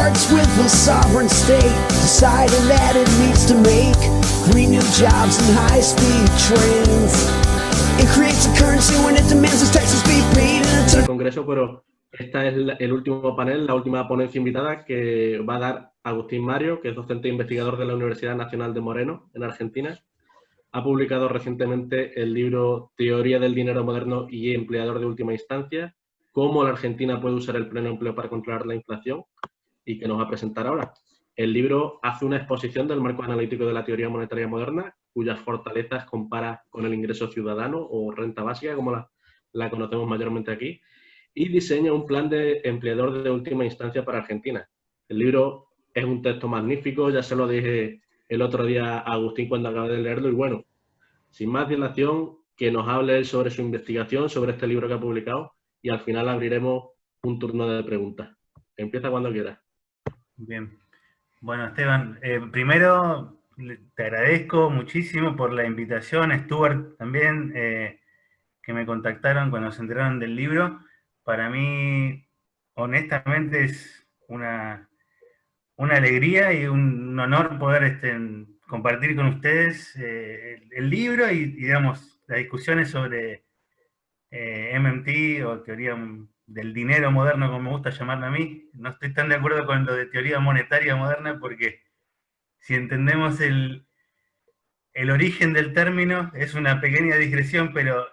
starts with the sovereign state deciding that it needs to make 3 new jobs and high-speed trains. It creates a currency when it demands its taxes be paid. El Congreso, pero este es el último panel, la última ponencia invitada que va a dar Agustín Mario, que es docente e investigador de la Universidad Nacional de Moreno, en Argentina. Ha publicado recientemente el libro Teoría del dinero moderno y empleador de última instancia, cómo la Argentina puede usar el pleno empleo para controlar la inflación, y que nos va a presentar ahora. El libro hace una exposición del marco analítico de la teoría monetaria moderna, cuyas fortalezas compara con el ingreso ciudadano o renta básica, como la conocemos mayormente aquí, y diseña un plan de empleador de última instancia para Argentina. El libro es un texto magnífico, ya se lo dije el otro día a Agustín cuando acabé de leerlo, y bueno, sin más dilación, que nos hable él sobre su investigación, sobre este libro que ha publicado, y al final abriremos un turno de preguntas. Empieza cuando quieras. Bien. Bueno, Esteban, primero te agradezco muchísimo por la invitación, Stuart también, que me contactaron cuando se enteraron del libro. Para mí, honestamente, es una alegría y un honor poder compartir con ustedes el libro y, digamos, las discusiones sobre MMT o teoría del dinero moderno, como me gusta llamarlo a mí. No estoy tan de acuerdo con lo de teoría monetaria moderna, porque si entendemos el origen del término, es una pequeña digresión, pero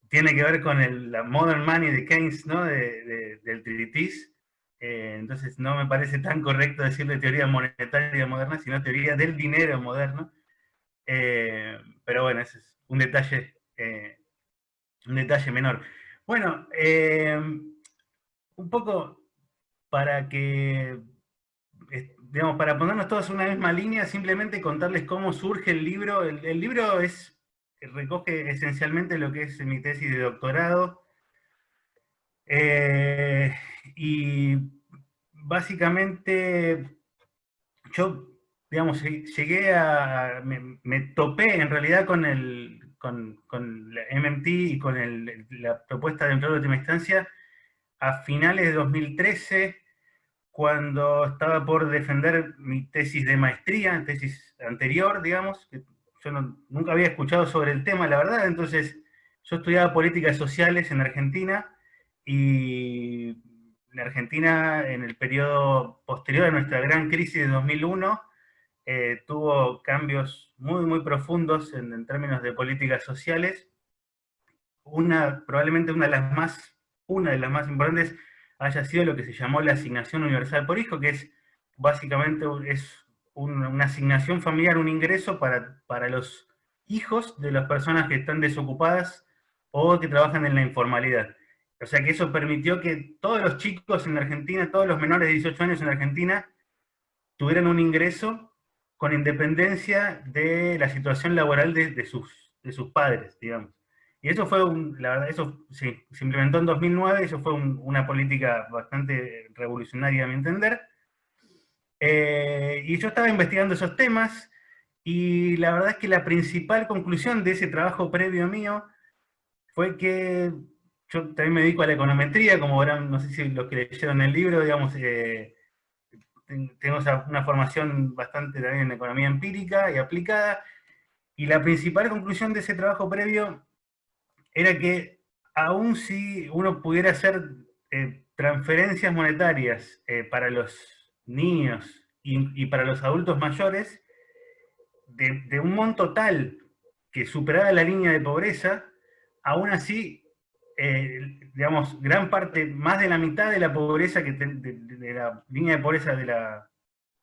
tiene que ver con la modern money de Keynes, ¿no? Del Treatise. Entonces no me parece tan correcto decirle teoría monetaria moderna, sino teoría del dinero moderno. Pero bueno, ese es un detalle menor. Bueno, un poco para que, digamos, para ponernos todos en una misma línea, simplemente contarles cómo surge el libro. El libro recoge esencialmente lo que es mi tesis de doctorado, y básicamente yo, digamos, me topé en realidad con la MMT y con la propuesta de empleador de última instancia a finales de 2013, cuando estaba por defender mi tesis de maestría, tesis anterior, digamos, que yo nunca había escuchado sobre el tema, la verdad. Entonces yo estudiaba políticas sociales en Argentina, y en Argentina, en el periodo posterior a nuestra gran crisis de 2001, tuvo cambios muy, muy profundos en términos de políticas sociales. Probablemente una de las más importantes haya sido lo que se llamó la asignación universal por hijo, que es básicamente una asignación familiar, un ingreso para los hijos de las personas que están desocupadas o que trabajan en la informalidad. O sea que eso permitió que todos los chicos en Argentina, todos los menores de 18 años en Argentina, tuvieran un ingreso con independencia de la situación laboral de sus padres, digamos. Y eso fue, la verdad, eso sí, se implementó en 2009, eso fue una política bastante revolucionaria a mi entender. Y yo estaba investigando esos temas, y la verdad es que la principal conclusión de ese trabajo previo mío fue que yo también me dedico a la econometría, como verán, no sé si los que leyeron el libro, digamos, tengo una formación bastante también en economía empírica y aplicada, y la principal conclusión de ese trabajo previo era que aun si uno pudiera hacer transferencias monetarias para los niños y para los adultos mayores, de un monto tal que superara la línea de pobreza, aún así, digamos, gran parte, más de la mitad de la pobreza, de la línea de pobreza, de la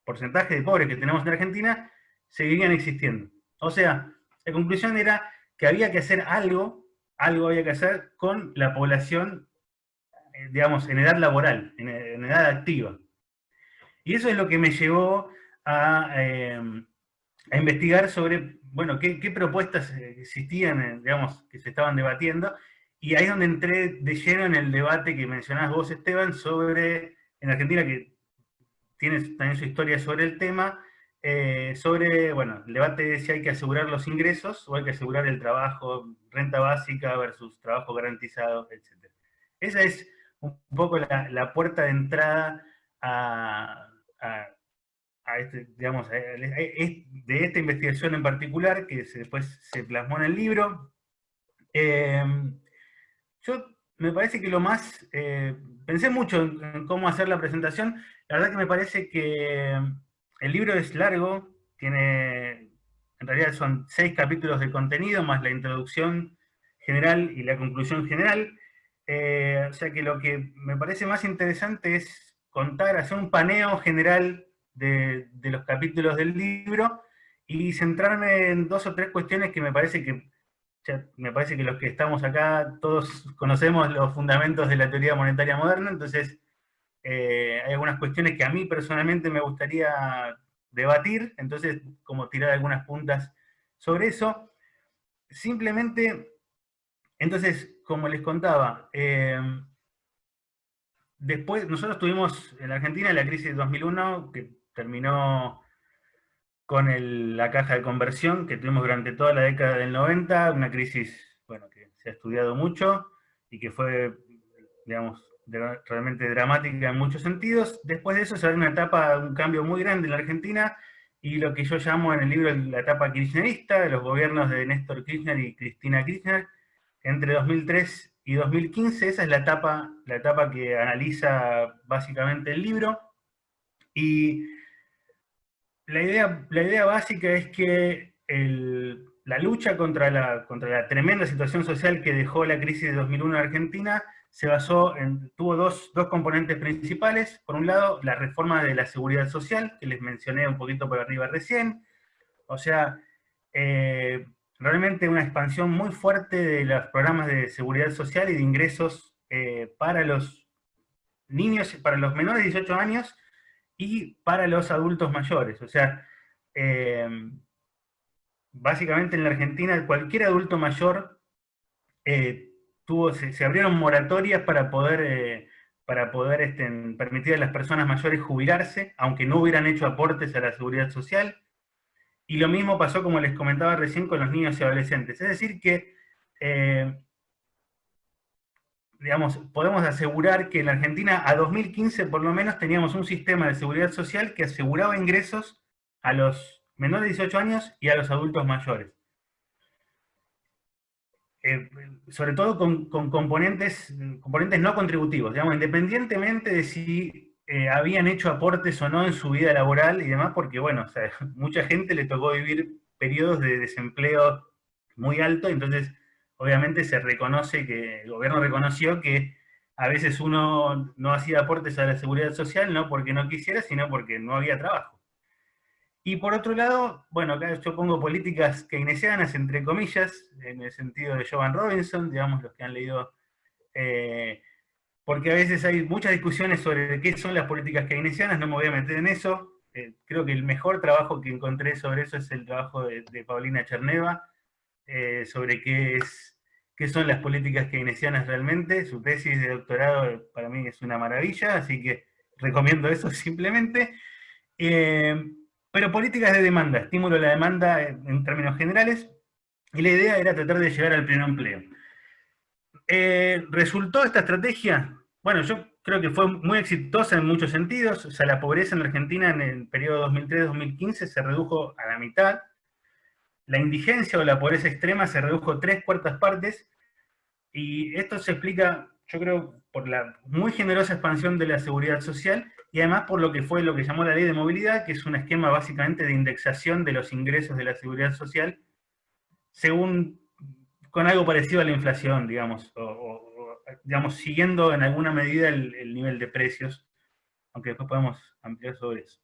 porcentaje de pobres que tenemos en Argentina, seguirían existiendo. O sea, la conclusión era que había que hacer algo había que hacer con la población, digamos, en edad laboral, en edad activa. Y eso es lo que me llevó a investigar sobre, bueno, qué propuestas existían, digamos, que se estaban debatiendo, y ahí es donde entré de lleno en el debate que mencionás vos, Esteban, en Argentina, que tienes también su historia sobre el tema, sobre, bueno, el debate de si hay que asegurar los ingresos o hay que asegurar el trabajo, renta básica versus trabajo garantizado, etc. Esa es un poco la puerta de entrada digamos, de esta investigación en particular, que después se plasmó en el libro. Yo me parece que lo más, pensé mucho en cómo hacer la presentación. La verdad que me parece que el libro es largo, en realidad son 6 capítulos de contenido, más la introducción general y la conclusión general. O sea que lo que me parece más interesante es hacer un paneo general de los capítulos del libro y centrarme en 2 o 3 cuestiones que me parece que los que estamos acá todos conocemos los fundamentos de la teoría monetaria moderna, entonces hay algunas cuestiones que a mí personalmente me gustaría debatir, entonces como tirar algunas puntas sobre eso. Simplemente, entonces, como les contaba, después nosotros tuvimos en Argentina la crisis de 2001, que terminó con la caja de conversión que tuvimos durante toda la década del 90, una crisis, bueno, que se ha estudiado mucho y que fue, digamos, realmente dramática en muchos sentidos. Después de eso se abre un cambio muy grande en la Argentina, y lo que yo llamo en el libro la etapa kirchnerista, de los gobiernos de Néstor Kirchner y Cristina Kirchner, entre 2003 y 2015, esa es la etapa que analiza básicamente el libro. Y la idea básica es que la lucha contra la tremenda situación social que dejó la crisis de 2001 en Argentina tuvo dos componentes principales. Por un lado, la reforma de la seguridad social, que les mencioné un poquito por arriba recién. O sea, realmente una expansión muy fuerte de los programas de seguridad social y de ingresos para los niños, para los menores de 18 años, y para los adultos mayores. O sea, básicamente en la Argentina cualquier adulto mayor se abrieron moratorias para poder permitir a las personas mayores jubilarse, aunque no hubieran hecho aportes a la seguridad social. Y lo mismo pasó, como les comentaba recién, con los niños y adolescentes. Es decir que, digamos, podemos asegurar que en la Argentina a 2015 por lo menos teníamos un sistema de seguridad social que aseguraba ingresos a los menores de 18 años y a los adultos mayores. Sobre todo con componentes no contributivos, digamos, independientemente de si habían hecho aportes o no en su vida laboral y demás, porque bueno, o sea, mucha gente le tocó vivir periodos de desempleo muy alto, entonces obviamente el gobierno reconoció que a veces uno no hacía aportes a la seguridad social, no porque no quisiera, sino porque no había trabajo. Y por otro lado, bueno, acá yo pongo políticas keynesianas, entre comillas, en el sentido de Jovan Robinson, digamos, los que han leído, porque a veces hay muchas discusiones sobre qué son las políticas keynesianas, no me voy a meter en eso. Creo que el mejor trabajo que encontré sobre eso es el trabajo de Paulina Cherneva, sobre qué son las políticas keynesianas realmente. Su tesis de doctorado para mí es una maravilla, así que recomiendo eso simplemente. Pero políticas de demanda, estímulo a la demanda en términos generales, y la idea era tratar de llegar al pleno empleo. ¿Resultó esta estrategia? Bueno, yo creo que fue muy exitosa en muchos sentidos. O sea, la pobreza en la Argentina en el periodo 2003-2015 se redujo a la mitad. La indigencia o la pobreza extrema se redujo 3/4 partes, y esto se explica, yo creo, por la muy generosa expansión de la seguridad social, y además por lo que llamó la ley de movilidad, que es un esquema básicamente de indexación de los ingresos de la seguridad social, con algo parecido a la inflación, digamos, digamos, siguiendo en alguna medida el nivel de precios, aunque después podemos ampliar sobre eso.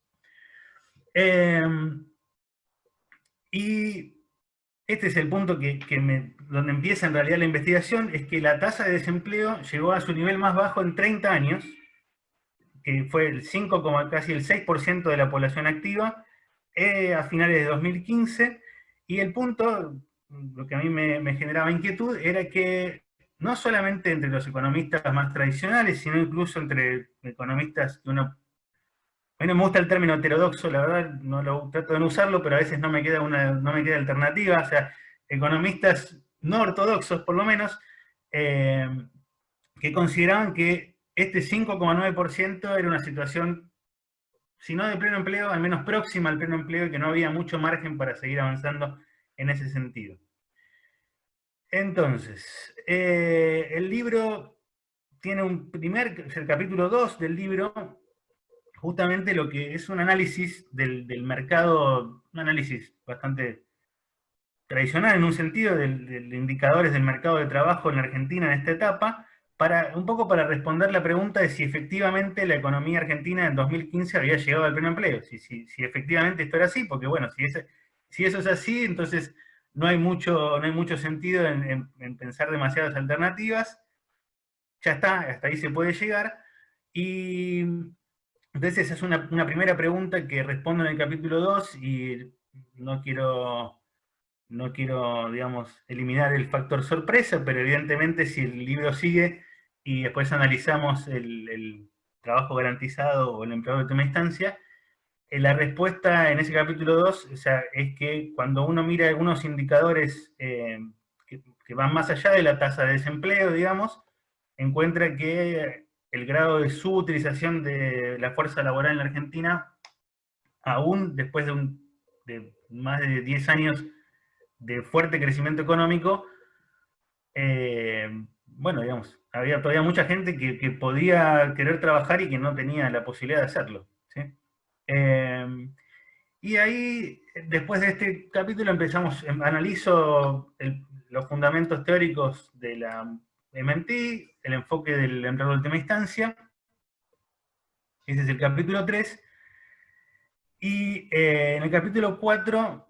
Y este es el punto donde empieza en realidad la investigación, es que la tasa de desempleo llegó a su nivel más bajo en 30 años, que fue casi el 6% de la población activa, a finales de 2015, y el punto, lo que a mí me generaba inquietud, era que no solamente entre los economistas más tradicionales, sino incluso entre economistas que a mí no me gusta el término heterodoxo, la verdad, trato de no usarlo, pero a veces no me queda alternativa. O sea, economistas no ortodoxos, por lo menos, que consideraban que este 5,9% era una situación si no de pleno empleo, al menos próxima al pleno empleo, y que no había mucho margen para seguir avanzando en ese sentido. Entonces, el libro tiene el capítulo 2 del libro, justamente lo que es un análisis del mercado, un análisis bastante tradicional en un sentido de indicadores del mercado de trabajo en la Argentina en esta etapa, un poco para responder la pregunta de si efectivamente la economía argentina en 2015 había llegado al pleno empleo, si efectivamente esto era así, porque bueno, si eso es así, entonces no hay mucho sentido en pensar demasiadas alternativas, ya está, hasta ahí se puede llegar, y entonces esa es una primera pregunta que respondo en el capítulo 2, y no quiero, digamos, eliminar el factor sorpresa, pero evidentemente si el libro sigue y después analizamos el trabajo garantizado o el empleado de última instancia, la respuesta en ese capítulo 2, o sea, es que cuando uno mira algunos indicadores que van más allá de la tasa de desempleo, digamos, encuentra que el grado de subutilización de la fuerza laboral en la Argentina, aún después de más de 10 años de fuerte crecimiento económico, bueno, digamos, había todavía mucha gente que podía querer trabajar y que no tenía la posibilidad de hacerlo, ¿sí? Y ahí, después de este capítulo, analizo los fundamentos teóricos de la MMT, el enfoque del empleado de última instancia. Ese es el capítulo 3. Y en el capítulo 4,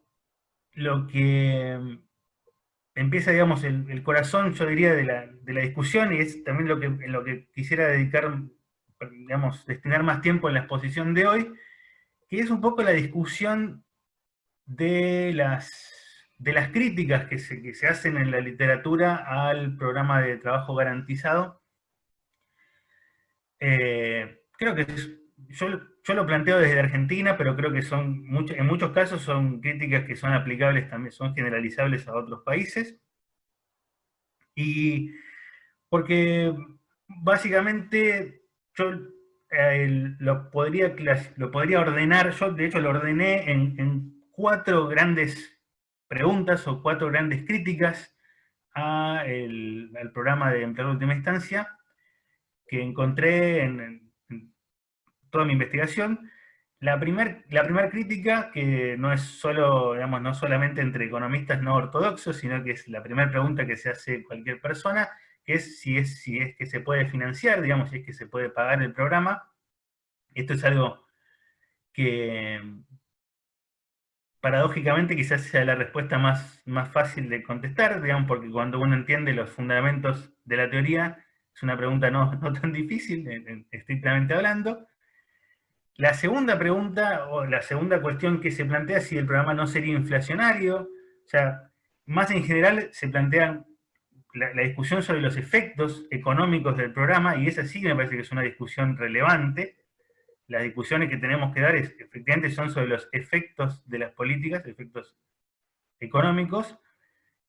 lo que empieza, digamos, el corazón, yo diría, de la discusión, y es también en lo que quisiera dedicar, digamos, destinar más tiempo en la exposición de hoy, que es un poco la discusión de las críticas que se hacen en la literatura al programa de trabajo garantizado. Creo que yo lo planteo desde Argentina, pero creo que en muchos casos son críticas que son aplicables también, son generalizables a otros países. Y porque básicamente yo lo podría ordenar, yo de hecho lo ordené en 4 grandes preguntas o 4 grandes críticas al programa de empleado de última instancia que encontré en toda mi investigación. La primera crítica, que no es solo, digamos, no solamente entre economistas no ortodoxos, sino que es la primera pregunta que se hace cualquier persona, que es si es que se puede financiar, digamos, si es que se puede pagar el programa. Esto es algo que paradójicamente quizás sea la respuesta más fácil de contestar, digamos, porque cuando uno entiende los fundamentos de la teoría, es una pregunta no tan difícil, estrictamente hablando. La segunda pregunta, o la segunda cuestión que se plantea, es si el programa no sería inflacionario. O sea, más en general se plantea la discusión sobre los efectos económicos del programa, y esa sí me parece que es una discusión relevante. Las discusiones que tenemos que dar efectivamente son sobre los efectos de las políticas, efectos económicos.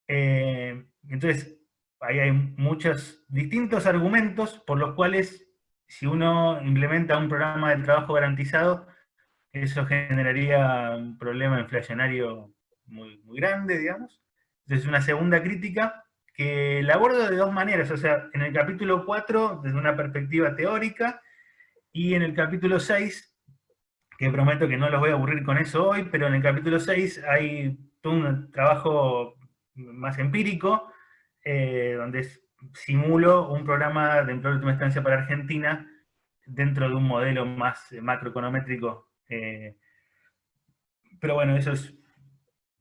Entonces, ahí hay muchos distintos argumentos por los cuales, si uno implementa un programa de trabajo garantizado, eso generaría un problema inflacionario muy grande, digamos. Entonces, una segunda crítica que la abordo de 2 maneras, o sea, en el capítulo 4, desde una perspectiva teórica, y en el capítulo 6, que prometo que no los voy a aburrir con eso hoy, pero en el capítulo 6 hay todo un trabajo más empírico, donde simulo un programa de empleo de última instancia para Argentina dentro de un modelo más macroeconométrico. Pero bueno, eso es,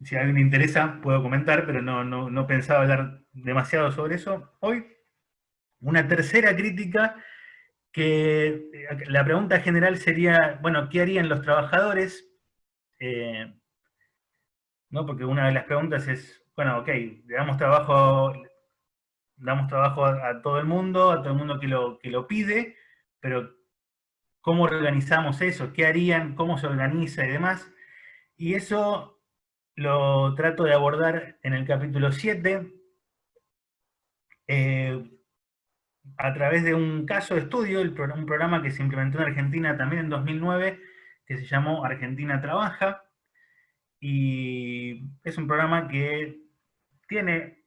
si a alguien le interesa, puedo comentar, pero no pensaba hablar demasiado sobre eso hoy. Una tercera crítica, que la pregunta general sería, bueno, ¿qué harían los trabajadores? ¿No? Porque una de las preguntas es, bueno, ok, le damos trabajo a todo el mundo que lo pide, pero ¿cómo organizamos eso? ¿Qué harían? ¿Cómo se organiza y demás? Y eso lo trato de abordar en el capítulo 7, a través de un caso de estudio, un programa que se implementó en Argentina también en 2009, que se llamó Argentina Trabaja, y es un programa que tiene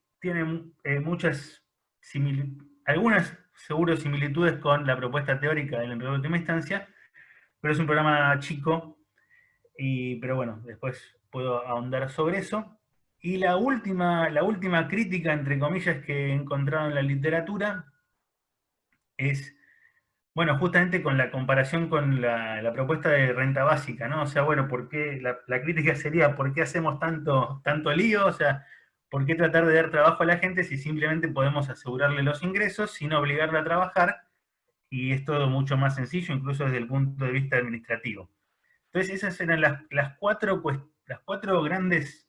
muchas algunas seguro similitudes con la propuesta teórica del empleo de última instancia, pero es un programa chico, pero bueno, después puedo ahondar sobre eso. Y la última crítica, entre comillas, que he encontrado en la literatura es, bueno, justamente con la comparación con la propuesta de renta básica, ¿no? O sea, bueno, ¿por qué? La crítica sería, ¿por qué hacemos tanto lío? O sea, ¿por qué tratar de dar trabajo a la gente si simplemente podemos asegurarle los ingresos sin obligarla a trabajar? Y es todo mucho más sencillo, incluso desde el punto de vista administrativo. Entonces, esas eran las cuatro grandes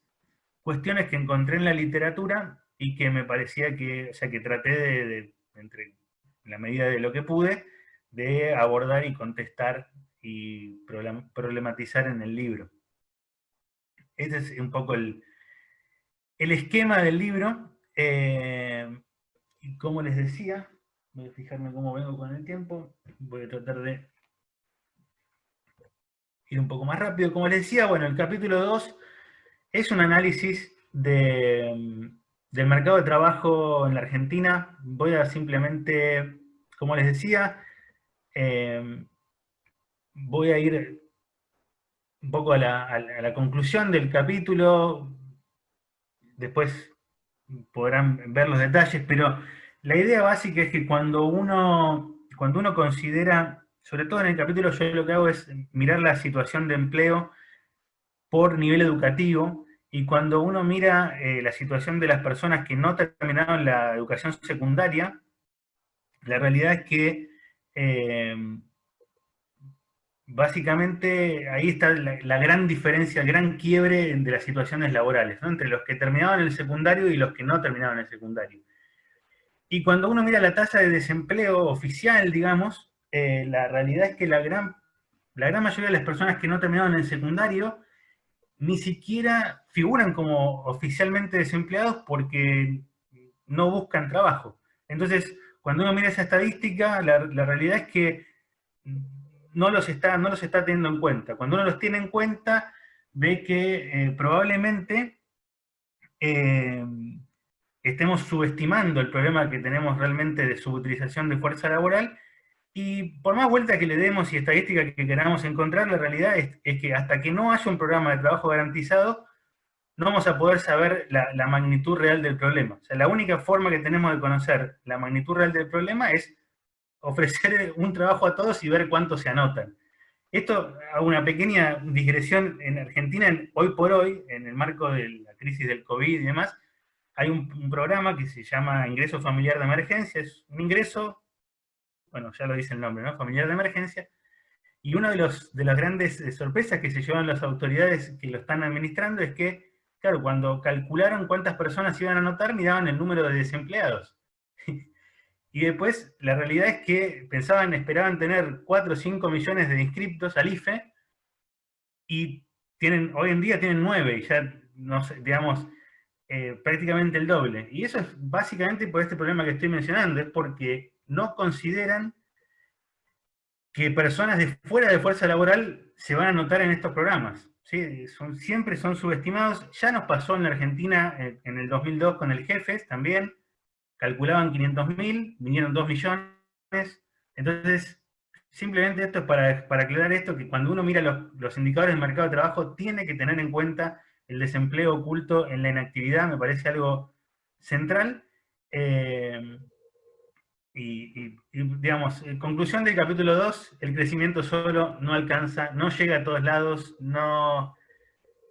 cuestiones que encontré en la literatura y que me parecía que, o sea, que traté entre la medida de lo que pude, de abordar y contestar y problematizar en el libro. Ese es un poco el esquema del libro. Y como les decía, voy a fijarme cómo vengo con el tiempo, voy a tratar de ir un poco más rápido. Como les decía, bueno, el capítulo 2 es un análisis del mercado de trabajo en la Argentina. Voy a simplemente, como les decía, voy a ir un poco a la conclusión del capítulo. Después podrán ver los detalles, pero la idea básica es que cuando uno considera, sobre todo en el capítulo, yo lo que hago es mirar la situación de empleo por nivel educativo, y cuando uno mira la situación de las personas que no terminaron la educación secundaria, la realidad es que básicamente ahí está la gran diferencia, el gran quiebre de las situaciones laborales, ¿no? Entre los que terminaban el secundario y los que no terminaban el secundario. Y cuando uno mira la tasa de desempleo oficial, digamos, la realidad es que la gran mayoría de las personas que no terminaron el secundario ni siquiera figuran como oficialmente desempleados porque no buscan trabajo. Entonces, cuando uno mira esa estadística, la realidad es que no los está teniendo en cuenta. Cuando uno los tiene en cuenta, ve que probablemente estemos subestimando el problema que tenemos realmente de subutilización de fuerza laboral, y por más vuelta que le demos y estadística que queramos encontrar, la realidad es que hasta que no haya un programa de trabajo garantizado, no vamos a poder saber la magnitud real del problema. O sea, la única forma que tenemos de conocer la magnitud real del problema es ofrecer un trabajo a todos y ver cuántos se anotan. Esto, hago una pequeña digresión. En Argentina, hoy por hoy, en el marco de la crisis del COVID y demás, hay un programa que se llama Ingreso Familiar de Emergencia. Es un ingreso, bueno, ya lo dice el nombre, ¿no? Familiar de emergencia. Y una de las grandes sorpresas que se llevan las autoridades que lo están administrando es que, claro, cuando calcularon cuántas personas iban a anotar, miraban el número de desempleados. Y después, la realidad es que esperaban tener 4 o 5 millones de inscriptos al IFE, y hoy en día tienen 9, y ya, no sé, digamos, prácticamente el doble. Y eso es básicamente por este problema que estoy mencionando, es porque no consideran que personas de fuera de fuerza laboral se van a anotar en estos programas. ¿Sí? Siempre son subestimados. Ya nos pasó en la Argentina en el 2002 con el Jefes también. Calculaban 500.000, vinieron 2 millones. Entonces, simplemente esto es para aclarar esto, que cuando uno mira los indicadores del mercado de trabajo, tiene que tener en cuenta el desempleo oculto en la inactividad. Me parece algo central. Y digamos, en conclusión del capítulo 2, el crecimiento solo no alcanza, no llega a todos lados,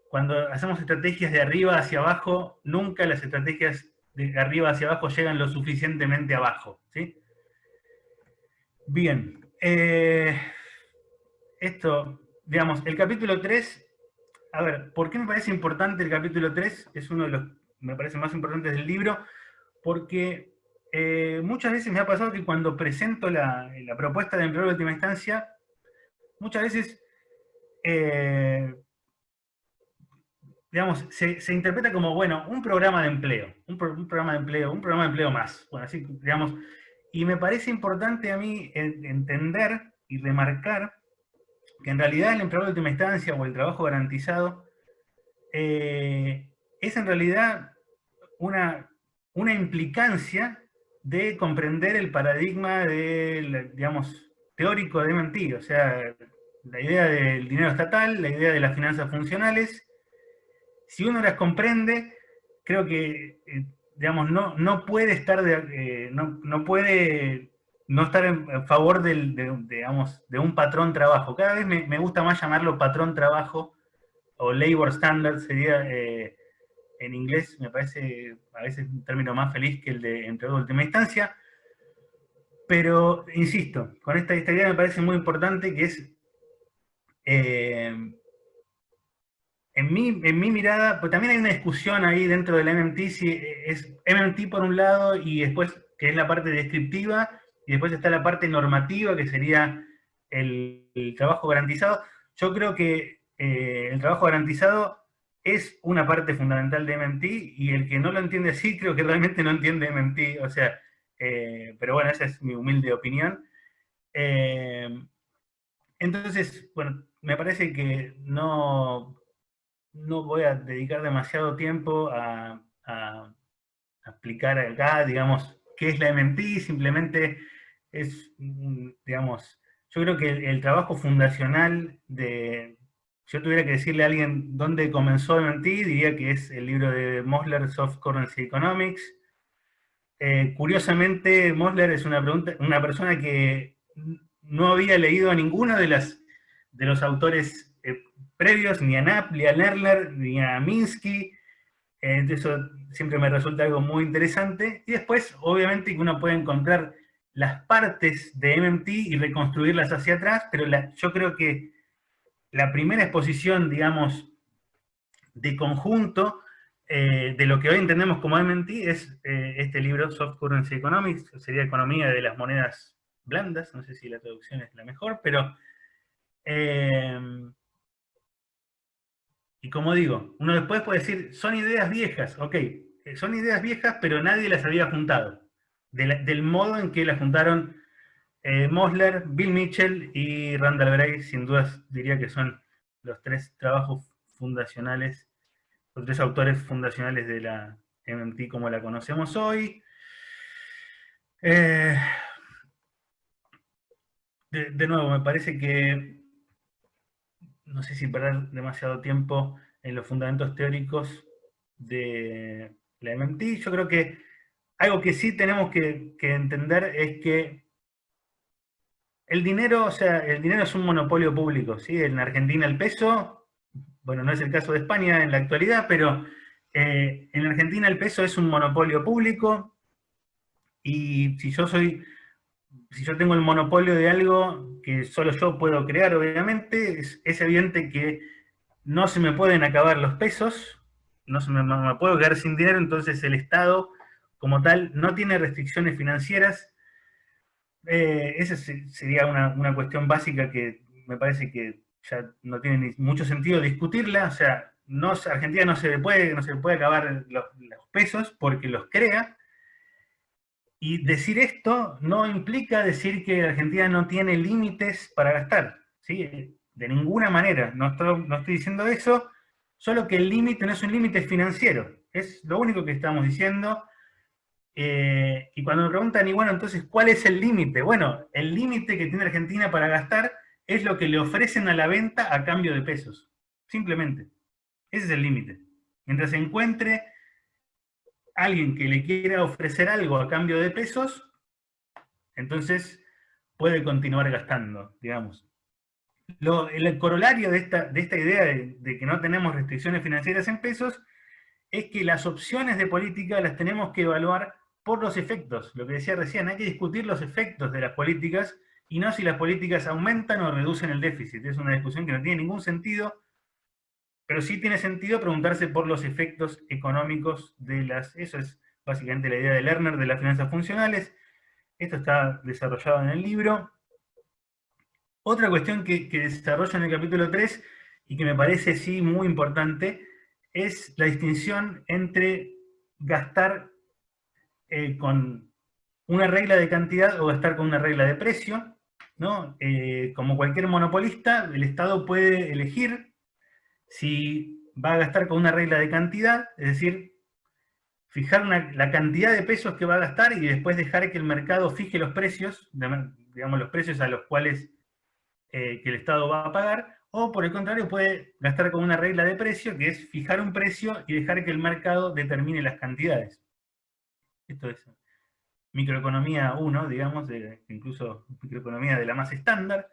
cuando hacemos estrategias de arriba hacia abajo, nunca las estrategias de arriba hacia abajo llegan lo suficientemente abajo, ¿sí? Bien, esto, digamos, el capítulo 3, a ver, ¿por qué me parece importante el capítulo 3? Es uno de los, me parece, más importantes del libro, porque muchas veces me ha pasado que cuando presento la propuesta de empleo de última instancia, muchas veces, digamos, se interpreta como, bueno, un programa de empleo, un programa de empleo más, bueno, así, digamos, y me parece importante a mí entender y remarcar que en realidad el empleador de última instancia o el trabajo garantizado es en realidad una implicancia de comprender el paradigma digamos, teórico de MMT, o sea, la idea del dinero estatal, la idea de las finanzas funcionales. Si uno las comprende, creo que, digamos, no puede estar, no puede no estar en favor digamos, de un patrón trabajo. Cada vez me gusta más llamarlo patrón trabajo, o labor standard sería, en inglés me parece a veces un término más feliz que el de empleador de última instancia. Pero, insisto, con esta idea me parece muy importante, que es, en mi mirada, pues también hay una discusión ahí dentro del MMT, si es MMT por un lado, y después, que es la parte descriptiva, y después está la parte normativa, que sería el trabajo garantizado. Yo creo que el trabajo garantizado es una parte fundamental de MMT, y el que no lo entiende así, creo que realmente no entiende MMT, o sea, pero bueno, esa es mi humilde opinión. Entonces, bueno, me parece que no voy a dedicar demasiado tiempo a explicar acá, digamos, qué es la MMT, simplemente es, digamos, yo creo que el trabajo fundacional si yo tuviera que decirle a alguien dónde comenzó MMT, diría que es el libro de Mosler, Soft Currency Economics. Curiosamente, Mosler es una persona que no había leído a ninguno de los autores previos, ni a Knapp, ni a Lerner, ni a Minsky. Eso siempre me resulta algo muy interesante. Y después, obviamente, que uno puede encontrar las partes de MMT y reconstruirlas hacia atrás, pero yo creo que la primera exposición, digamos, de conjunto de lo que hoy entendemos como MMT es este libro, Soft Currency Economics, que sería Economía de las Monedas Blandas, no sé si la traducción es la mejor, pero... y como digo, uno después puede decir, son ideas viejas, ok, son ideas viejas, pero nadie las había juntado, del modo en que las juntaron Mosler, Bill Mitchell y Randall Gray. Sin dudas diría que son los tres trabajos fundacionales, los tres autores fundacionales de la MMT como la conocemos hoy. De nuevo, me parece que, no sé si perder demasiado tiempo en los fundamentos teóricos de la MMT. Yo creo que algo que sí tenemos que entender es que el dinero, o sea, el dinero es un monopolio público, ¿sí? En Argentina el peso, bueno, no es el caso de España en la actualidad, pero en Argentina el peso es un monopolio público, y si yo tengo el monopolio de algo que solo yo puedo crear, obviamente, es evidente que no se me pueden acabar los pesos, no me puedo quedar sin dinero, entonces el Estado, como tal, no tiene restricciones financieras. Esa sería una cuestión básica que me parece que ya no tiene ni mucho sentido discutirla. O sea, Argentina no se le puede acabar los pesos porque los crea. Y decir esto no implica decir que Argentina no tiene límites para gastar, ¿sí? De ninguna manera, no estoy diciendo eso, solo que el límite no es un límite financiero, es lo único que estamos diciendo. Y cuando me preguntan, y bueno, entonces, ¿cuál es el límite? Bueno, el límite que tiene Argentina para gastar es lo que le ofrecen a la venta a cambio de pesos, simplemente. Ese es el límite. Mientras se encuentre alguien que le quiera ofrecer algo a cambio de pesos, entonces puede continuar gastando, digamos. El corolario de esta idea de que no tenemos restricciones financieras en pesos es que las opciones de política las tenemos que evaluar por los efectos. Lo que decía recién, hay que discutir los efectos de las políticas y no si las políticas aumentan o reducen el déficit. Es una discusión que no tiene ningún sentido, pero sí tiene sentido preguntarse por los efectos económicos eso es básicamente la idea de Lerner de las finanzas funcionales. Esto está desarrollado en el libro. Otra cuestión que desarrolla en el capítulo 3 y que me parece sí muy importante es la distinción entre gastar con una regla de cantidad o gastar con una regla de precio. ¿no? Como cualquier monopolista, el Estado puede elegir si va a gastar con una regla de cantidad, es decir, fijar la cantidad de pesos que va a gastar y después dejar que el mercado fije los precios, digamos, los precios a los cuales que el Estado va a pagar, o por el contrario puede gastar con una regla de precio, que es fijar un precio y dejar que el mercado determine las cantidades. Esto es microeconomía 1, digamos, incluso microeconomía de la más estándar.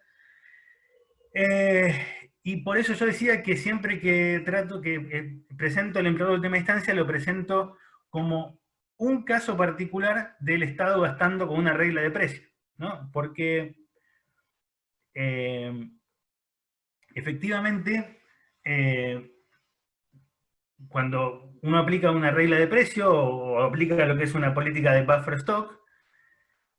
Y por eso yo decía que siempre que presento el empleador de última instancia, lo presento como un caso particular del Estado gastando con una regla de precio, ¿no? Porque efectivamente, cuando uno aplica una regla de precio o aplica lo que es una política de buffer stock,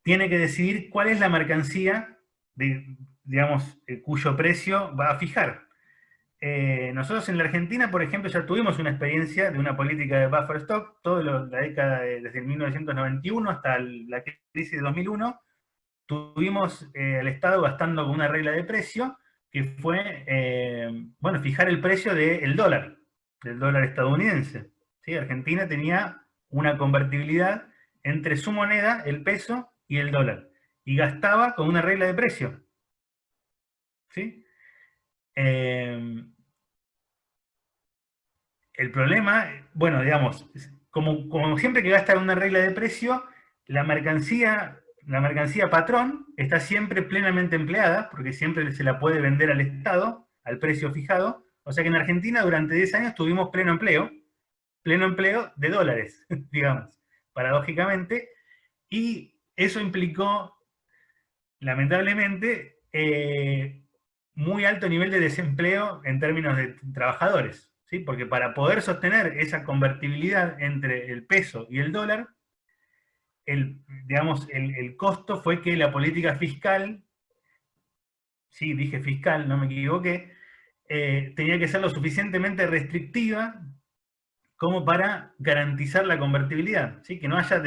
tiene que decidir cuál es la mercancía, digamos, cuyo precio va a fijar. Nosotros en la Argentina, por ejemplo, ya tuvimos una experiencia de una política de buffer stock, toda la década desde el 1991 hasta la crisis de 2001, tuvimos el Estado gastando con una regla de precio, que fue, bueno, fijar el precio del dólar estadounidense. ¿Sí? Argentina tenía una convertibilidad entre su moneda, el peso, y el dólar. Y gastaba con una regla de precio. ¿Sí? El problema, bueno, digamos, como siempre que gasta una regla de precio, la mercancía patrón está siempre plenamente empleada, porque siempre se la puede vender al Estado, al precio fijado. O sea que en Argentina durante 10 años tuvimos pleno empleo de dólares, digamos, paradójicamente, y eso implicó, lamentablemente, muy alto nivel de desempleo en términos de trabajadores, ¿sí? Porque para poder sostener esa convertibilidad entre el peso y el dólar, digamos, el costo fue que la política fiscal, sí, dije fiscal, no me equivoqué, tenía que ser lo suficientemente restrictiva como para garantizar la convertibilidad, ¿sí? Que no haya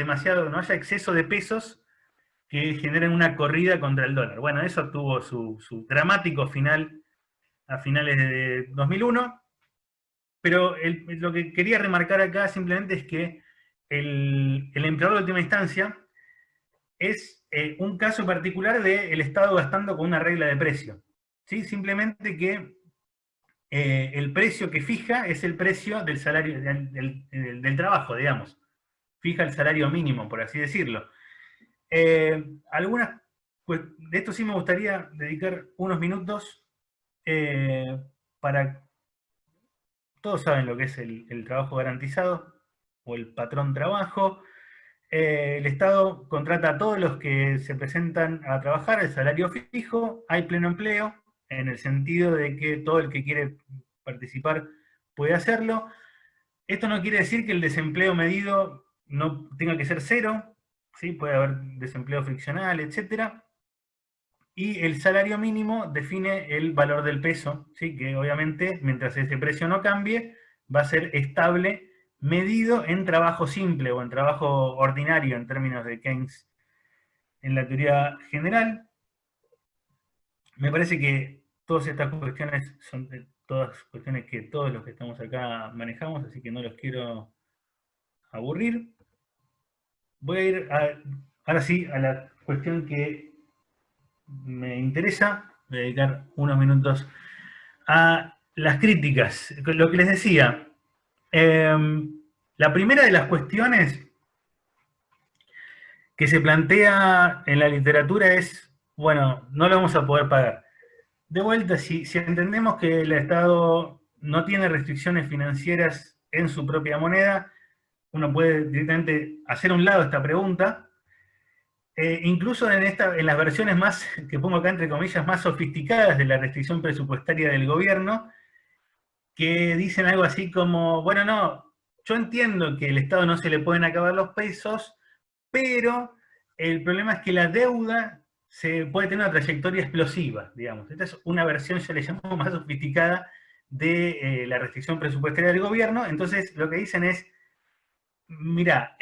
exceso de pesos que generen una corrida contra el dólar. Bueno, eso tuvo su dramático final a finales de 2001, pero lo que quería remarcar acá simplemente es que el empleador de última instancia es un caso particular del Estado gastando con una regla de precio. ¿Sí? Simplemente que el precio que fija es el precio del salario del trabajo, digamos. Fija el salario mínimo, por así decirlo. Pues, de esto sí me gustaría dedicar unos minutos para... Todos saben lo que es el trabajo garantizado o el patrón trabajo. El Estado contrata a todos los que se presentan a trabajar, el salario fijo, hay pleno empleo, en el sentido de que todo el que quiere participar puede hacerlo. Esto no quiere decir que el desempleo medido no tenga que ser cero, ¿sí? Puede haber desempleo friccional, etc. Y el salario mínimo define el valor del peso, ¿sí? Que obviamente, mientras ese precio no cambie, va a ser estable, medido en trabajo simple o en trabajo ordinario, en términos de Keynes en la teoría general. Me parece que todas estas cuestiones son todas cuestiones que todos los que estamos acá manejamos, así que no los quiero aburrir. Voy a ir ahora sí a la cuestión que me interesa. Voy a dedicar unos minutos a las críticas. Lo que les decía, la primera de las cuestiones que se plantea en la literatura es, bueno, no lo vamos a poder pagar. De vuelta, si entendemos que el Estado no tiene restricciones financieras en su propia moneda, uno puede directamente hacer a un lado esta pregunta. Incluso en las versiones más, que pongo acá entre comillas, más sofisticadas de la restricción presupuestaria del gobierno, que dicen algo así como, bueno, no, yo entiendo que al Estado no se le pueden acabar los pesos, pero el problema es que la deuda se puede tener una trayectoria explosiva, digamos. Esta es una versión, yo le llamo más sofisticada, de la restricción presupuestaria del gobierno. Entonces, lo que dicen es, mira,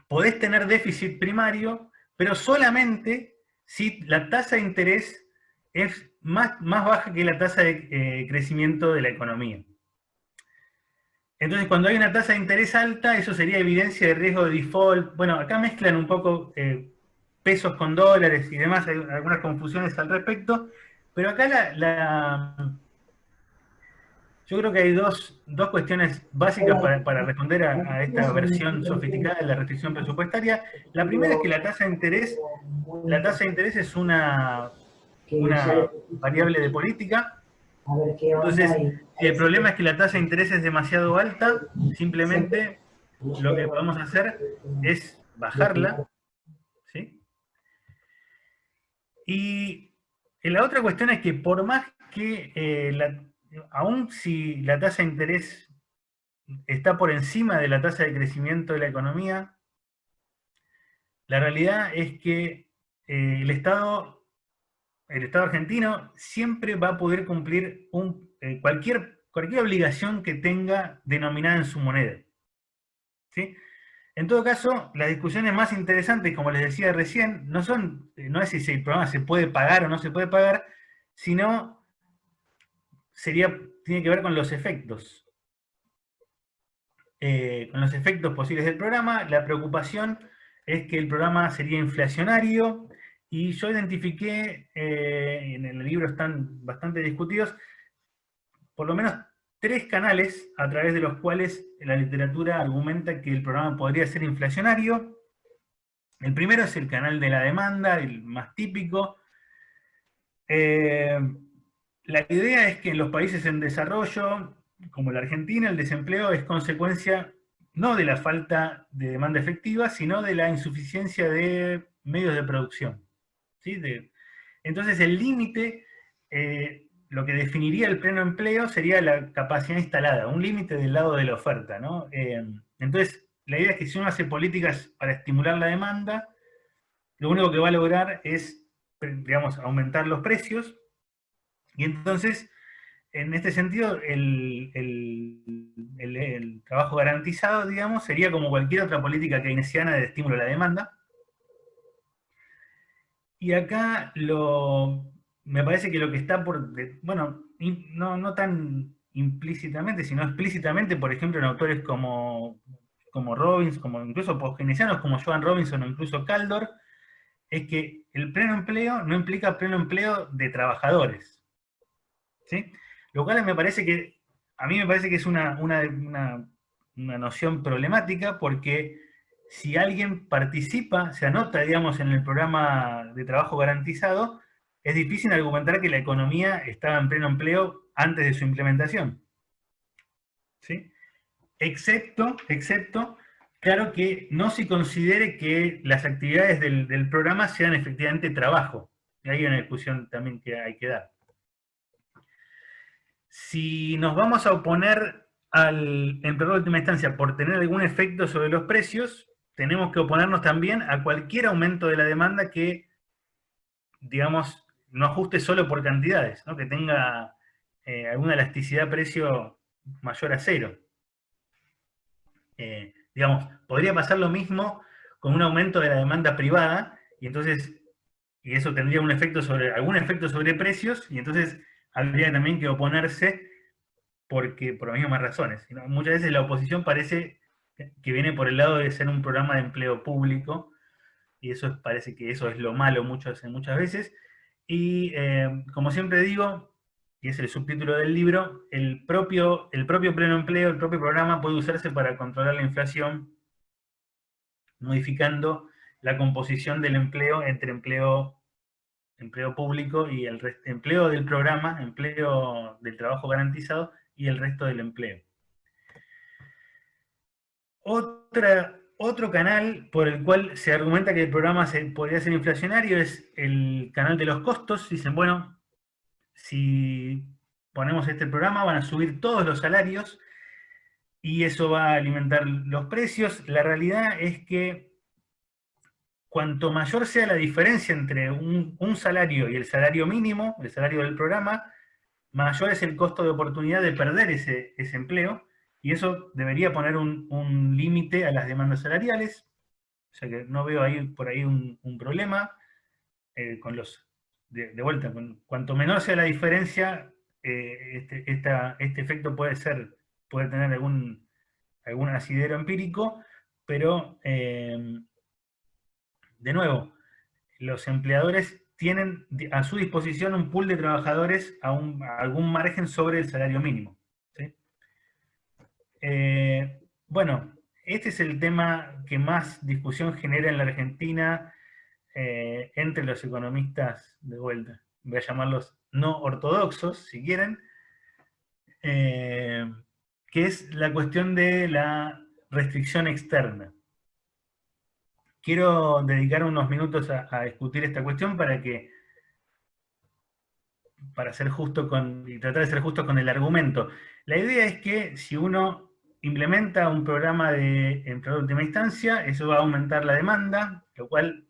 podés tener déficit primario, pero solamente si la tasa de interés es más baja que la tasa de crecimiento de la economía. Entonces, cuando hay una tasa de interés alta, eso sería evidencia de riesgo de default. Bueno, acá mezclan un poco pesos con dólares y demás, hay algunas confusiones al respecto, pero acá yo creo que hay dos cuestiones básicas para responder a esta versión sofisticada de la restricción presupuestaria. La primera es que la tasa de interés es una variable de política. Entonces, si el problema es que la tasa de interés es demasiado alta, simplemente lo que podemos hacer es bajarla, ¿sí? Y la otra cuestión es que por más que, aun si la tasa de interés está por encima de la tasa de crecimiento de la economía, la realidad es que el Estado argentino siempre va a poder cumplir cualquier obligación que tenga denominada en su moneda, ¿sí? En todo caso, las discusiones más interesantes, como les decía recién, no es si el programa se puede pagar o no se puede pagar, sino tiene que ver con los efectos. Con los efectos posibles del programa. La preocupación es que el programa sería inflacionario, y yo identifiqué, en el libro están bastante discutidos, por lo menos 3 canales a través de los cuales la literatura argumenta que el programa podría ser inflacionario. El primero es el canal de la demanda, el más típico. La idea es que en los países en desarrollo, como la Argentina, el desempleo es consecuencia no de la falta de demanda efectiva, sino de la insuficiencia de medios de producción, ¿sí? Entonces el límite, lo que definiría el pleno empleo sería la capacidad instalada, un límite del lado de la oferta, ¿no? Entonces, la idea es que si uno hace políticas para estimular la demanda, lo único que va a lograr es, digamos, aumentar los precios, y entonces, en este sentido, el trabajo garantizado, digamos, sería como cualquier otra política keynesiana de estímulo a la demanda. Y acá me parece que lo que está bueno, no tan implícitamente, sino explícitamente, por ejemplo, en autores como Robbins, como incluso postkeynesianos como Joan Robinson o incluso Kaldor, es que el pleno empleo no implica pleno empleo de trabajadores, ¿sí? Lo cual a mí me parece que es una noción problemática, porque si alguien participa, se anota, digamos, en el programa de trabajo garantizado, es difícil argumentar que la economía estaba en pleno empleo antes de su implementación, ¿sí? Excepto, claro, que no se considere que las actividades del programa sean efectivamente trabajo. Y hay una discusión también que hay que dar. Si nos vamos a oponer al empleador de última instancia por tener algún efecto sobre los precios, tenemos que oponernos también a cualquier aumento de la demanda que, digamos, no ajuste solo por cantidades, ¿no? Que tenga alguna elasticidad precio mayor a 0. Digamos, podría pasar lo mismo con un aumento de la demanda privada, y eso tendría algún efecto sobre precios, y entonces habría también que oponerse por las mismas razones. Muchas veces la oposición parece que viene por el lado de ser un programa de empleo público, y parece que eso es lo malo muchas veces. Y como siempre digo, y es el subtítulo del libro, el propio pleno empleo, el propio programa puede usarse para controlar la inflación, modificando la composición del empleo entre empleo público y el empleo del programa, empleo del trabajo garantizado y el resto del empleo. Otro canal por el cual se argumenta que el programa podría ser inflacionario es el canal de los costos. Dicen, bueno, si ponemos este programa van a subir todos los salarios y eso va a alimentar los precios. La realidad es que cuanto mayor sea la diferencia entre un salario y el salario mínimo, el salario del programa, mayor es el costo de oportunidad de perder ese empleo, y eso debería poner un límite a las demandas salariales. O sea que no veo por ahí un problema. de vuelta, cuanto menor sea la diferencia, este efecto puede tener algún asidero empírico, pero de nuevo, los empleadores tienen a su disposición un pool de trabajadores a algún margen sobre el salario mínimo, ¿sí? Bueno, este es el tema que más discusión genera en la Argentina entre los economistas, de vuelta, voy a llamarlos no ortodoxos, si quieren, que es la cuestión de la restricción externa. Quiero dedicar unos minutos a discutir esta cuestión para ser justo y tratar de ser justo con el argumento. La idea es que si uno implementa un programa de empleador de última instancia, eso va a aumentar la demanda, lo cual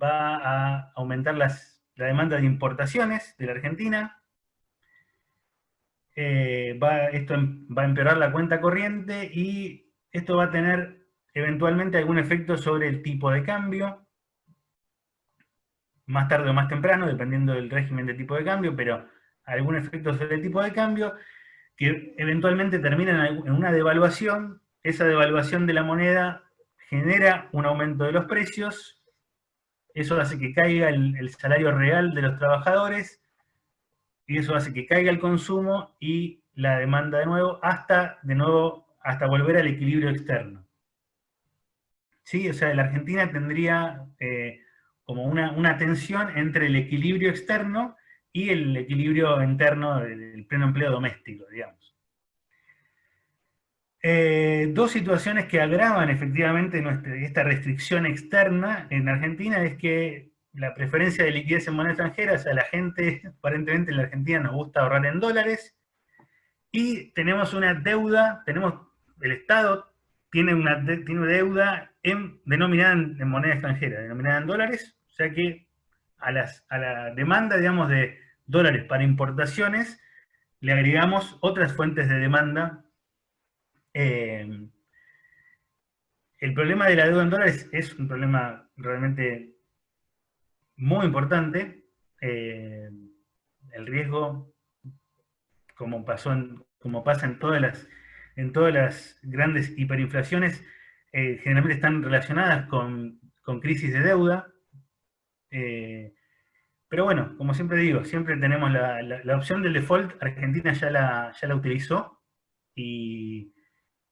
va a aumentar la demanda de importaciones de la Argentina. Esto va a empeorar la cuenta corriente y esto va a tener eventualmente algún efecto sobre el tipo de cambio, más tarde o más temprano, dependiendo del régimen de tipo de cambio, pero algún efecto sobre el tipo de cambio, que eventualmente termina en una devaluación. Esa devaluación de la moneda genera un aumento de los precios, eso hace que caiga el salario real de los trabajadores, y eso hace que caiga el consumo y la demanda de nuevo, hasta volver al equilibrio externo. ¿Sí? O sea, la Argentina tendría como una tensión entre el equilibrio externo y el equilibrio interno del pleno empleo doméstico, digamos. Dos situaciones que agravan efectivamente esta restricción externa en Argentina es que la preferencia de liquidez en moneda extranjera, o sea, la gente, aparentemente en la Argentina nos gusta ahorrar en dólares, y tenemos una deuda, el Estado tiene una deuda denominada en moneda extranjera, denominada en dólares, o sea que a la demanda, digamos, de dólares para importaciones, le agregamos otras fuentes de demanda. El problema de la deuda en dólares es un problema realmente muy importante. El riesgo, como pasa en todas las grandes hiperinflaciones, generalmente están relacionadas con crisis de deuda. Pero bueno, como siempre digo, siempre tenemos la opción del default. Argentina ya la utilizó y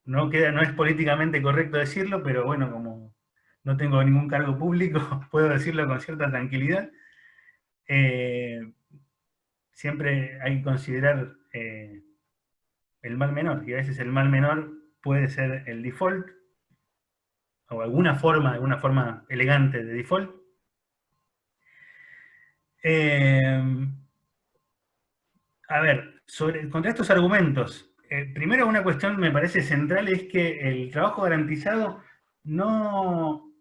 no es políticamente correcto decirlo, pero bueno, como no tengo ningún cargo público, puedo decirlo con cierta tranquilidad. Siempre hay que considerar el mal menor, y a veces el mal menor puede ser el default, o alguna forma elegante de default. A ver, contra estos argumentos, primero una cuestión me parece central es que el trabajo garantizado no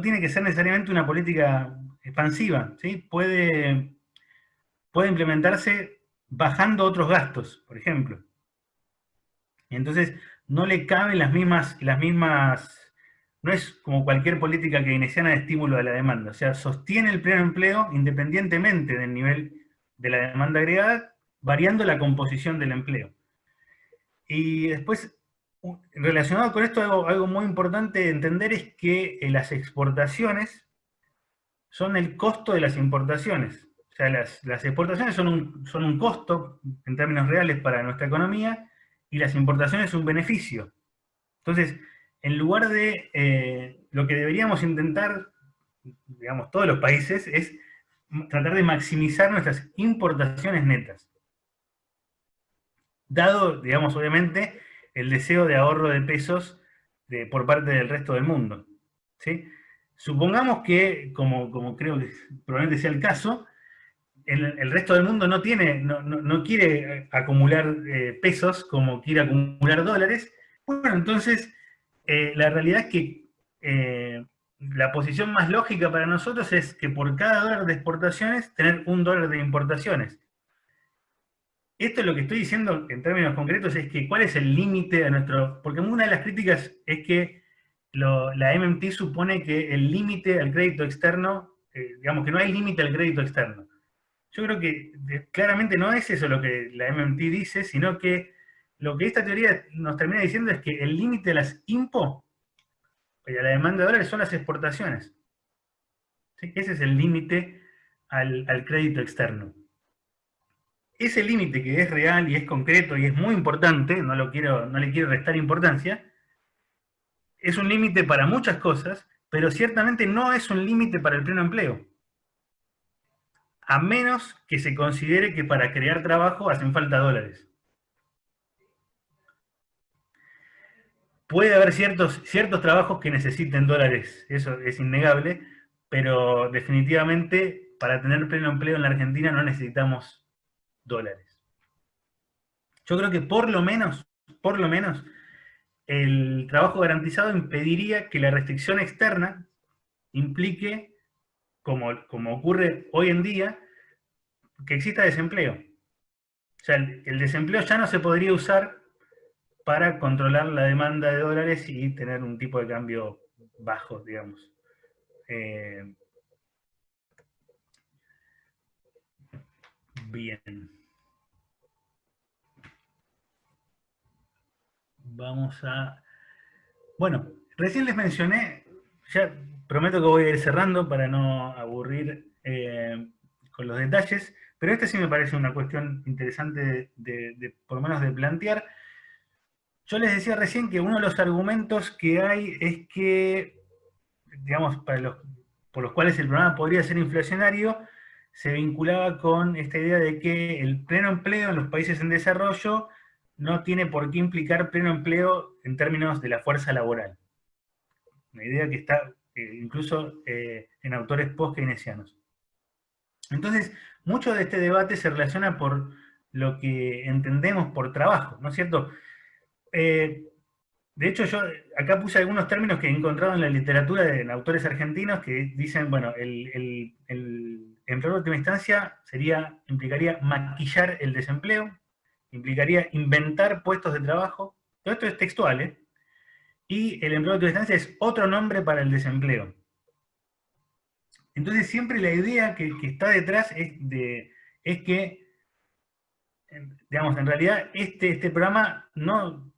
tiene que ser necesariamente una política expansiva, ¿sí? Puede implementarse bajando otros gastos, por ejemplo. Y entonces no le caben las mismas, no es como cualquier política keynesiana de estímulo a la demanda, o sea, sostiene el pleno empleo independientemente del nivel de la demanda agregada, variando la composición del empleo. Y después, relacionado con esto, algo muy importante de entender es que las exportaciones son el costo de las importaciones. O sea, las exportaciones son un costo en términos reales para nuestra economía, y las importaciones un beneficio. Entonces, en lugar de lo que deberíamos intentar, digamos, todos los países, es tratar de maximizar nuestras importaciones netas. Dado, digamos, obviamente, el deseo de ahorro de pesos por parte del resto del mundo, ¿sí? Supongamos que, como creo que probablemente sea el caso, el resto del mundo no quiere acumular pesos como quiere acumular dólares. Bueno, entonces, la realidad es que la posición más lógica para nosotros es que por cada dólar de exportaciones, tener $1 de importaciones. Esto es lo que estoy diciendo en términos concretos, es que cuál es el límite de nuestro... Porque una de las críticas es que la MMT supone que el límite al crédito externo, digamos que no hay límite al crédito externo. Yo creo que claramente no es eso lo que la MMT dice, sino que lo que esta teoría nos termina diciendo es que el límite de las IMPO y a la demanda de dólares son las exportaciones. ¿Sí? Ese es el límite al crédito externo. Ese límite que es real y es concreto y es muy importante, no le quiero restar importancia, es un límite para muchas cosas, pero ciertamente no es un límite para el pleno empleo. A menos que se considere que para crear trabajo hacen falta dólares. Puede haber ciertos trabajos que necesiten dólares, eso es innegable, pero definitivamente para tener pleno empleo en la Argentina no necesitamos dólares. Yo creo que por lo menos, el trabajo garantizado impediría que la restricción externa implique, como ocurre hoy en día, que exista desempleo. O sea, el desempleo ya no se podría usar para controlar la demanda de dólares y tener un tipo de cambio bajo, digamos. Bien. Vamos a... Bueno, recién les mencioné, ya prometo que voy a ir cerrando para no aburrir con los detalles, pero este sí me parece una cuestión interesante por lo menos de plantear. Yo les decía recién que uno de los argumentos que hay es que, digamos, por los cuales el programa podría ser inflacionario, se vinculaba con esta idea de que el pleno empleo en los países en desarrollo no tiene por qué implicar pleno empleo en términos de la fuerza laboral. Una idea que está incluso en autores post-keynesianos. Entonces, mucho de este debate se relaciona por lo que entendemos por trabajo, ¿no es cierto? De hecho, yo acá puse algunos términos que he encontrado en la literatura de autores argentinos que dicen, bueno, el empleo de última instancia implicaría maquillar el desempleo, implicaría inventar puestos de trabajo, todo esto es textual, ¿eh? Y el empleo de última instancia es otro nombre para el desempleo. Entonces siempre la idea que está detrás es que, digamos, en realidad este programa no...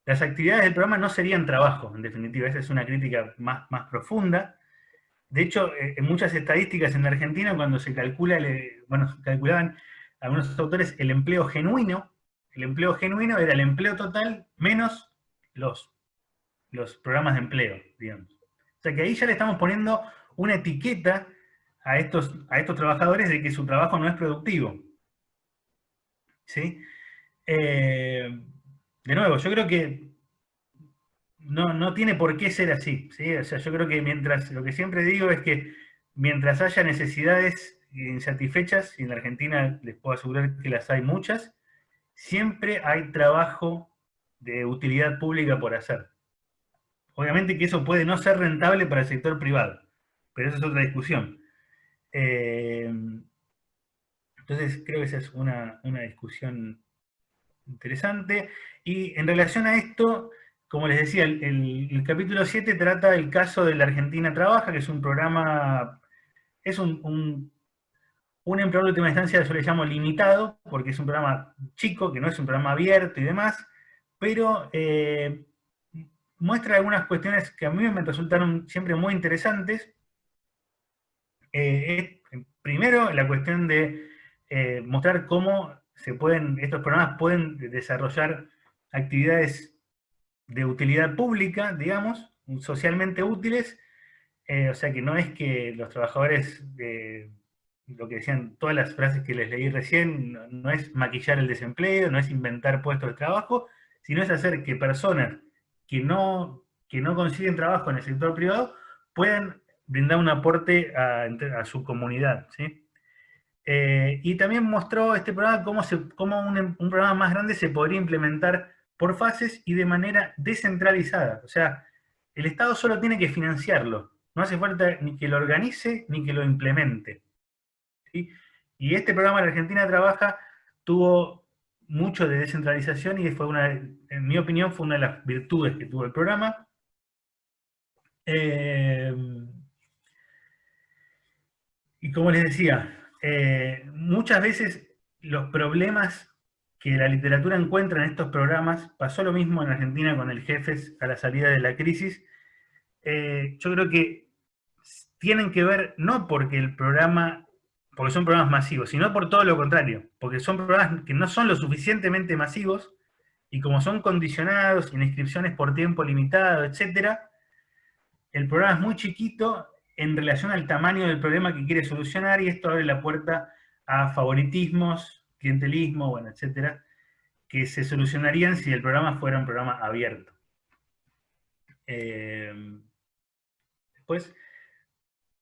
Las actividades del programa no serían trabajo, en definitiva, esa es una crítica más profunda. De hecho, en muchas estadísticas en la Argentina, cuando se calculaban algunos autores el empleo genuino era el empleo total menos los programas de empleo, digamos. O sea que ahí ya le estamos poniendo una etiqueta a estos trabajadores de que su trabajo no es productivo. ¿Sí? De nuevo, yo creo que no tiene por qué ser así, ¿sí? O sea, yo creo que lo que siempre digo es que mientras haya necesidades insatisfechas, y en la Argentina les puedo asegurar que las hay muchas, siempre hay trabajo de utilidad pública por hacer. Obviamente que eso puede no ser rentable para el sector privado, pero eso es otra discusión. Entonces creo que esa es una discusión interesante. Y en relación a esto, como les decía, el capítulo 7 trata el caso de La Argentina Trabaja, que es un programa, es un empleador de última instancia, yo le llamo limitado, porque es un programa chico, que no es un programa abierto y demás, pero muestra algunas cuestiones que a mí me resultaron siempre muy interesantes. Primero, la cuestión de mostrar cómo estos programas pueden desarrollar actividades de utilidad pública, digamos, socialmente útiles, o sea que no es que los trabajadores, lo que decían todas las frases que les leí recién, no es maquillar el desempleo, no es inventar puestos de trabajo, sino es hacer que personas que no consiguen trabajo en el sector privado puedan brindar un aporte a su comunidad, ¿sí? Y también mostró este programa cómo un programa más grande se podría implementar por fases y de manera descentralizada. O sea, el Estado solo tiene que financiarlo. No hace falta ni que lo organice ni que lo implemente. ¿Sí? Y este programa La Argentina Trabaja tuvo mucho de descentralización y en mi opinión fue una de las virtudes que tuvo el programa. Y como les decía, muchas veces los problemas que la literatura encuentra en estos programas, pasó lo mismo en Argentina con el Jefes a la salida de la crisis, yo creo que tienen que ver no porque el programa, porque son programas masivos, sino por todo lo contrario, porque son programas que no son lo suficientemente masivos, y como son condicionados, sin inscripciones por tiempo limitado, etcétera, el programa es muy chiquito en relación al tamaño del problema que quiere solucionar, y esto abre la puerta a favoritismos, clientelismo, bueno, etcétera, que se solucionarían si el programa fuera un programa abierto. Después,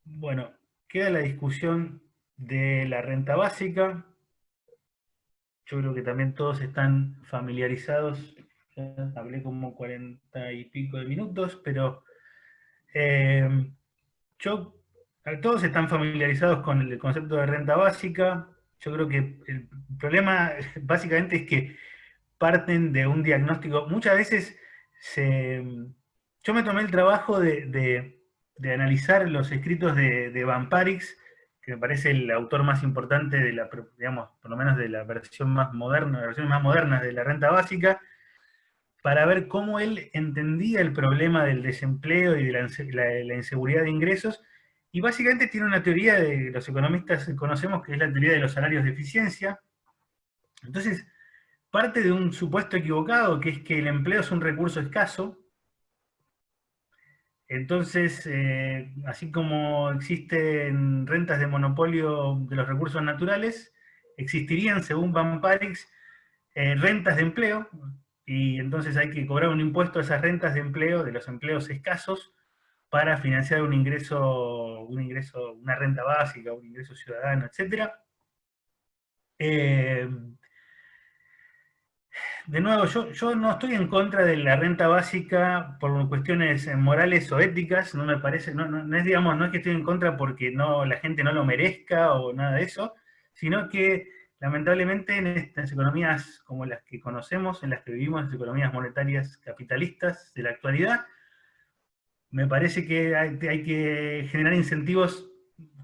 bueno, queda la discusión de la renta básica. Yo creo que también todos están familiarizados. Ya hablé como 40 y pico de minutos, pero todos están familiarizados con el concepto de renta básica. Yo creo que el problema básicamente es que parten de un diagnóstico. Muchas veces yo me tomé el trabajo de analizar los escritos de Van Parix, que me parece el autor más importante de la, digamos, por lo menos de la versión más moderna, las versiones más modernas de la renta básica, para ver cómo él entendía el problema del desempleo y de la inseguridad de ingresos, y básicamente tiene una teoría de los economistas conocemos, que es la teoría de los salarios de eficiencia. Entonces, parte de un supuesto equivocado, que es que el empleo es un recurso escaso. Entonces, así como existen rentas de monopolio de los recursos naturales, existirían, según Van Parix, rentas de empleo, y entonces hay que cobrar un impuesto a esas rentas de empleo, de los empleos escasos, para financiar un ingreso, una renta básica, un ingreso ciudadano, etc. De nuevo, yo no estoy en contra de la renta básica por cuestiones morales o éticas, no me parece, no es, digamos, no es que estoy en contra porque la gente no lo merezca o nada de eso, sino que lamentablemente en estas economías como las que conocemos, en las que vivimos, las economías monetarias capitalistas de la actualidad, me parece que hay que generar incentivos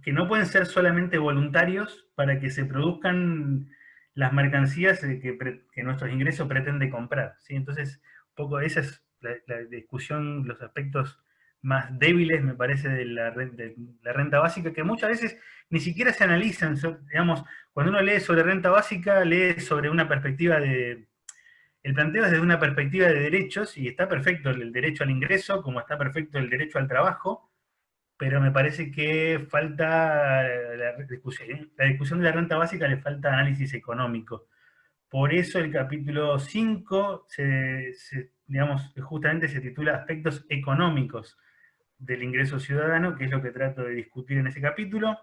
que no pueden ser solamente voluntarios para que se produzcan las mercancías que nuestros ingresos pretende comprar, ¿sí? Entonces, un poco esa es la discusión, los aspectos más débiles, me parece, de la renta básica, que muchas veces ni siquiera se analizan. Digamos, cuando uno lee sobre renta básica, lee sobre una perspectiva el planteo es desde una perspectiva de derechos, y está perfecto el derecho al ingreso, como está perfecto el derecho al trabajo, pero me parece que falta la discusión de la renta básica, le falta análisis económico. Por eso el capítulo 5, digamos, justamente se titula Aspectos económicos del ingreso ciudadano, que es lo que trato de discutir en ese capítulo.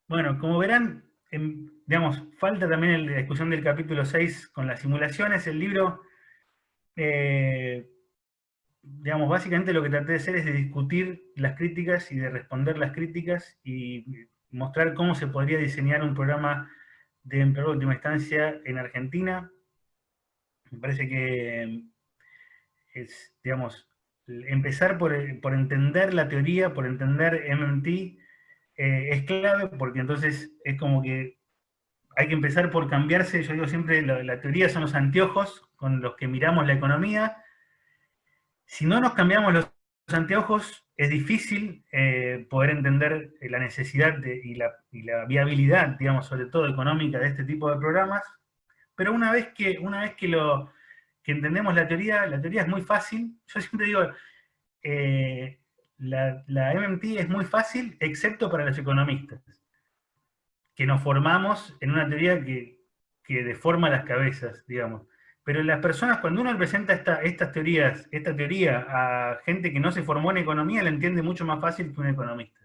Bueno, como verán, digamos, falta también la discusión del capítulo 6 con las simulaciones. El libro, digamos, básicamente lo que traté de hacer es de discutir las críticas y de responder las críticas y mostrar cómo se podría diseñar un programa de empleo de última instancia en Argentina. Me parece que es, digamos, empezar por entender la teoría, por entender MMT, es clave, porque entonces es como que hay que empezar por cambiarse. Yo digo siempre, la teoría son los anteojos con los que miramos la economía. Si no nos cambiamos los anteojos, es difícil poder entender la necesidad y la viabilidad, digamos, sobre todo económica, de este tipo de programas. Pero una vez que entendemos la teoría es muy fácil. Yo siempre digo, la MMT es muy fácil, excepto para los economistas, que nos formamos en una teoría que deforma las cabezas, digamos. Pero las personas, cuando uno presenta esta teoría a gente que no se formó en economía, la entiende mucho más fácil que un economista.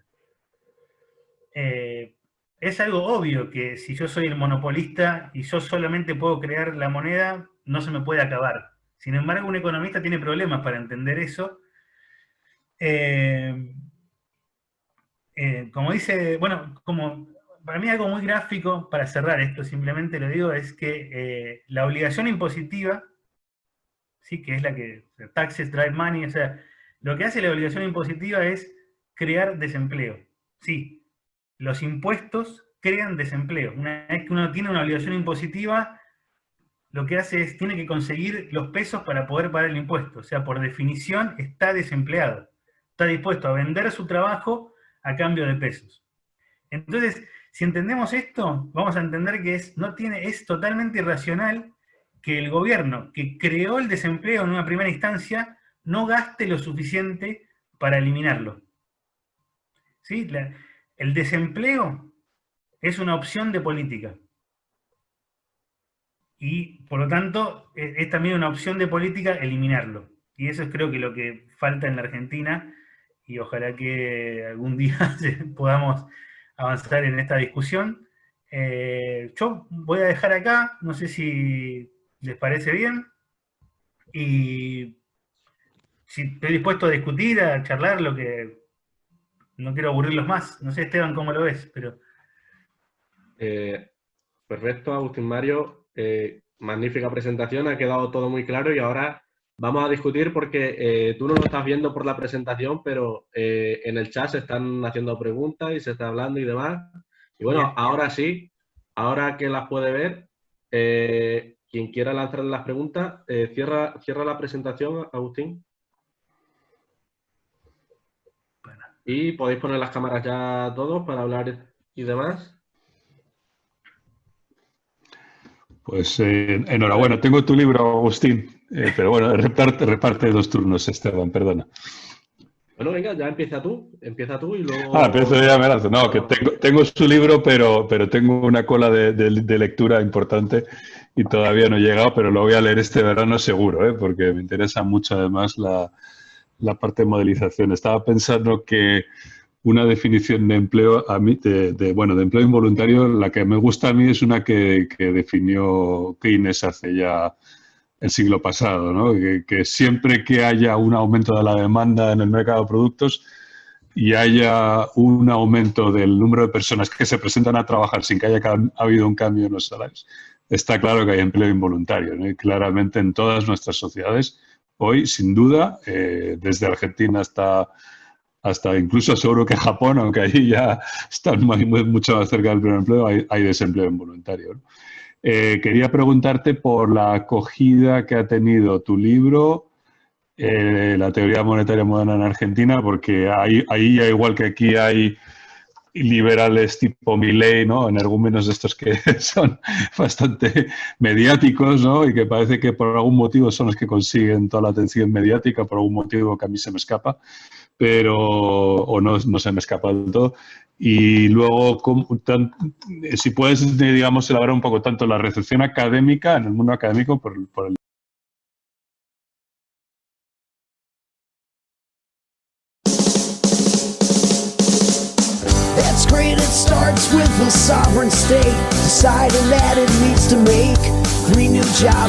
Es algo obvio que si yo soy el monopolista y yo solamente puedo crear la moneda, no se me puede acabar. Sin embargo, un economista tiene problemas para entender eso. Como dice, bueno, como para mí algo muy gráfico para cerrar esto, simplemente lo digo, es que la obligación impositiva ¿sí? Que es la que, taxes drive money, o sea, lo que hace la obligación impositiva es crear desempleo. Sí, los impuestos crean desempleo. Una vez que uno tiene una obligación impositiva, lo que hace es, tiene que conseguir los pesos para poder pagar el impuesto. O sea, por definición está desempleado. Está dispuesto a vender su trabajo a cambio de pesos. Entonces, si entendemos esto, vamos a entender que es totalmente irracional que el gobierno que creó el desempleo en una primera instancia no gaste lo suficiente para eliminarlo. ¿Sí? El desempleo es una opción de política. Y, por lo tanto, es también una opción de política eliminarlo. Y eso es, creo que, lo que falta en la Argentina, y ojalá que algún día podamos avanzar en esta discusión. Yo voy a dejar acá, no sé si les parece bien, y si estoy dispuesto a discutir, a charlar, lo que no quiero aburrirlos más. No sé, Esteban, cómo lo ves, pero... Perfecto, Agustín Mario. Magnífica presentación, ha quedado todo muy claro y ahora vamos a discutir porque tú no lo estás viendo por la presentación, pero en el chat se están haciendo preguntas y se está hablando y demás. Y bueno, bien. Ahora sí, ahora que las puede ver, quien quiera lanzar las preguntas, cierra la presentación, Agustín. Y podéis poner las cámaras ya todos para hablar y demás. Pues enhorabuena, tengo tu libro, Agustín, pero bueno, reparte 2 turnos, Esteban, perdona. Bueno, venga, ya empieza tú y luego... Empiezo ya, me lanzo. No, que tengo su libro, pero tengo una cola de lectura importante y todavía no he llegado, pero lo voy a leer este verano seguro, porque me interesa mucho además la parte de modelización. Estaba pensando que una definición de empleo, a mí, de empleo involuntario, la que me gusta a mí es una que definió Keynes hace ya el siglo pasado, ¿no? Que siempre que haya un aumento de la demanda en el mercado de productos y haya un aumento del número de personas que se presentan a trabajar sin que haya habido un cambio en los salarios, está claro que hay empleo involuntario, ¿no? Y claramente en todas nuestras sociedades, hoy, sin duda, desde Argentina hasta incluso seguro que Japón, aunque ahí ya están mucho más cerca del pleno empleo, hay desempleo involuntario, ¿no? Quería preguntarte por la acogida que ha tenido tu libro, La teoría monetaria moderna en Argentina, porque ahí ya igual que aquí hay liberales tipo Milei, ¿no? Energúmenos de estos que son bastante mediáticos, ¿no? Y que parece que por algún motivo son los que consiguen toda la atención mediática, por algún motivo que a mí se me escapa, o no se me escapa del todo. Y luego, si puedes, digamos, elaborar un poco tanto la recepción académica, en el mundo académico, por el... That's great, it starts with a sovereign state deciding that it needs to make 3 new jobs.